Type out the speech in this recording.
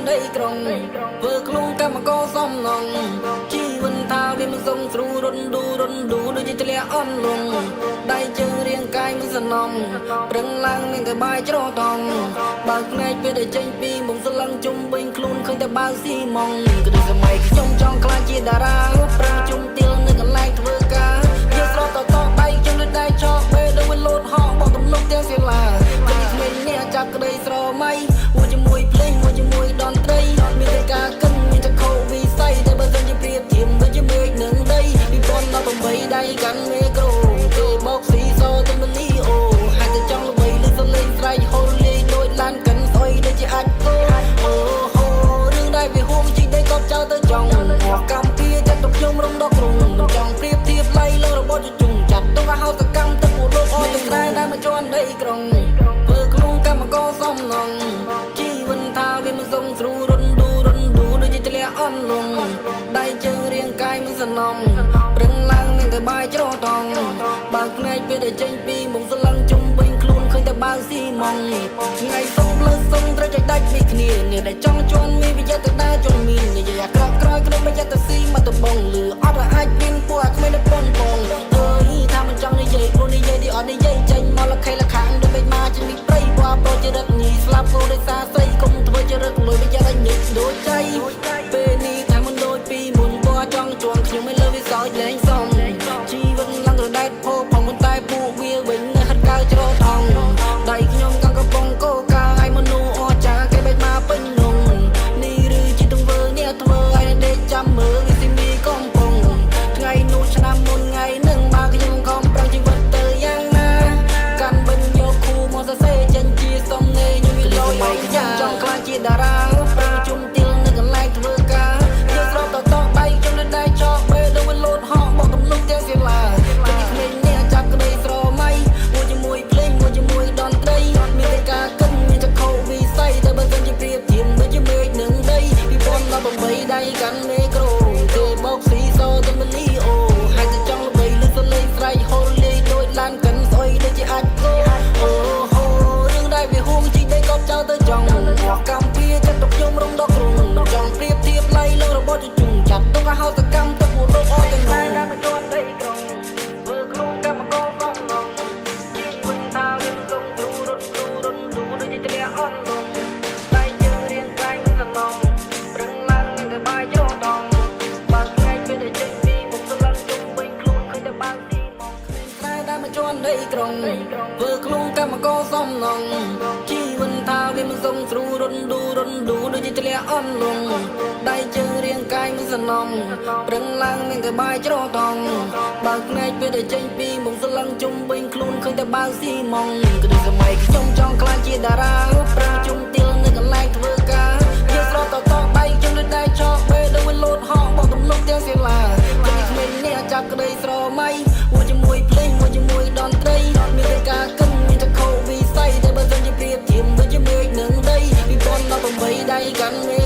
ដីក្រុងធ្វើខ្លួនកម្មករសំណងជីវិនថាវាមិនសំស្រួលរុនឌូដូចជាធ្លាក់អន់លងដៃជើងរាងកាយមិនសំណំប្រឹងឡើងមានតែបាយច្រតងបើភ្នែកពេលដែលចេញពីមុខស្លឹងជុំវិញខ្លួនឃើញតែបាវស៊ីម៉ងគឺដូចសម័យខ្ញុំចង់ខ្លាចជាតារាប្រាំងជុំទៀលនៅកន្លែងធ្វើការយកស្រោតតដៃជើងដូចដៃចោពេលដែលវាលោតហោះបោកទំនុកទាំងសិលាពេលក្មេងនេះចាប់ក្តីស្រមៃមួយជាមួយភ្លេងមួយជាមួយតន្ត្រីមានតែការកិនមានតែខោវិស័យតែបើសិនជាប្រៀបធៀបដូចជាមេឃនឹងដី2018ដៃកាន់មេក្រូគេបោកស៊ីសទៅមលីអូហើយតែចង់ល្បីលើសលេងស្រែកហូរលេងដូចឡានកាន់ស្អុយដូចជាអាចគោអូហូរឿងដែលវាហួងជីដីកប់ចោលទៅចង់កម្មពីចាត់ទុកខ្ញុំរំដកក្រុងមិនចង់ប្រៀបធៀបឡៃលើរបស់ជជុំចាត់ទុកឲ្យហៅសកម្មទឹកពួកលោកអត់ទាំងស្រែដែលមកជន់ដីក្រុងធ្វើខ្លួនកម្មករសំណងជីវិនថាវាមិនសំស្រួលរុនឌូដូចជាធ្លាក់អន់លងដៃជើងរាងកាយមិនសំណំប្រឹងឡើងមានតែបាយច្រតងបើភ្នែកពេលដែលចេញពីមុខស្លឹងជុំវិញខ្លួនឃើញតែបាវស៊ីម៉ងថ្ងៃសុំលើសុំត្រូវចដាច់ពីគ្នានេះដែលចង់ជន់មានវិយទៅដើរជន់មាននិយាយអាក្រក់ក្រោយក្នុងវិយទៅស៊ីមកទៅបងលឺអត់អាចមានពួកអាគ្មានតែប៉ុនបងអើយថាមិនចង់និយាយព្រោះនិយាយទីអត់និយាយចេញមកលខេលខាងដូចមិនមកជាមីប្រៃព្រោះប្រូជារឹកញីស្លាប់គោដោយសារស្អីគុំធ្វើជារឹកលុយវិយឲ្យញឹកដូចចៃពេលនេះថាមិនដូចពីមុនព្រោះចង់ជួងខ្ញុំមិនលើវាសោចលែងសំជីវិតឡើងរដែតពោផងមិនតែពួកវាវិញហិតកើច្រថងដៃខ្ញុំកំកំពងកោកាឲ្យមនុស្សអស្ចារ្យគេបែកមកពេញនងនេះឬជាទង្វើនេះធ្វើឲ្យដេកចាំមើលវាស៊ីមីកំពងថ្ងៃនោះឆ្នាំមុនថ្ងៃនឹងបើខ្ញុំខំប្រឹងជីវិតទៅយ៉ាងណាកាន់បិញយកគូមកសរសេរចេញជាសំណេរខ្ញុំមានលយខ្ញុំចង់ខ្លាចជាតារាប្រាំងជុំទៀលនៅកន្លែងធ្វើការយកស្រោតតដៃខ្ញុំនៅដៃចោពេលដែលវាលោតហោះបោកទំនុកទាំងសិលាពេលក្មេងនេះចាប់ក្តីស្រមៃមួយជាមួយភ្លេងមួយជាមួយតន្ត្រីមានតែការកិនមានតែខោវិស័យតែបើសិនជាប្រៀបធៀបដូចជាមេឃនឹងដី2018ដៃកាន់មេក្រូគេបោកស៊ីសទៅមលីអូហើយតែចង់ល្បីលើសលេងស្រែកហូរលេងដូចឡានកាន់ស្អុយដូចជាអាចគោអូហូរឿងដែលវាហួងជីដីកប់ចោលទៅចង់កម្មពីចាត់ទុកខ្ញុំរំដកក្រុងមិនចង់ប្រៀបធៀបឡៃលើរបស់ជជុំចាត់ទុកឲ្យហៅសកម្មទឹកពួកលោកអត់ទាំងតែដែលមកជន់ដីក្រុងធ្វើខ្លួនកម្មករសំណងជីវិតថាវាមិនសំស្រួលរុនឌូដូចជាធ្លាក់អន់លងដៃជើងរាងកាយមិនសំណំប្រឹងឡើងមានតែបាយច្រតងបើថ្ងៃពេលដែលចេញពីមុខស្លឹងជុំវិញខ្លួនឃើញតែបាវស៊ីម៉ងគ្មានតែដែលមកជន់ដីក្រុងធ្វើខ្លួនកម្មករសំណងជីវិតថាវាមិនសំស្រួលរុនឌូដូចជាធ្លាក់អន់លងដៃជើងរាងកាយមិនសំណំប្រឹងឡើងមានតែបាយច្រតងបើភ្នែកពេលដែលចេញពីមុខស្លឹងជុំវិញខ្លួនឃើញតែបាវស៊ីម៉ងគឺដូចសម័យខ្ញុំចង់ខ្លាចជាតារាប្រាំងជុំទៀលនៅកន្លែងធ្វើការយកស្រោតតដៃខ្ញុំដូចដៃចោពេលដែលវាលោតហោះបោកទំនុកទាំងសិលាពេលក្មេងនេះចាប់ក្តីស្រមៃមួយជាមួយភ្លេងមួយជាមួយតន្ត្រីមានតែការកិនមានតែខោវិស័យតែបើសិនជាប្រៀបធៀបដូចជាមេឃនឹងដី2018ដៃកាន់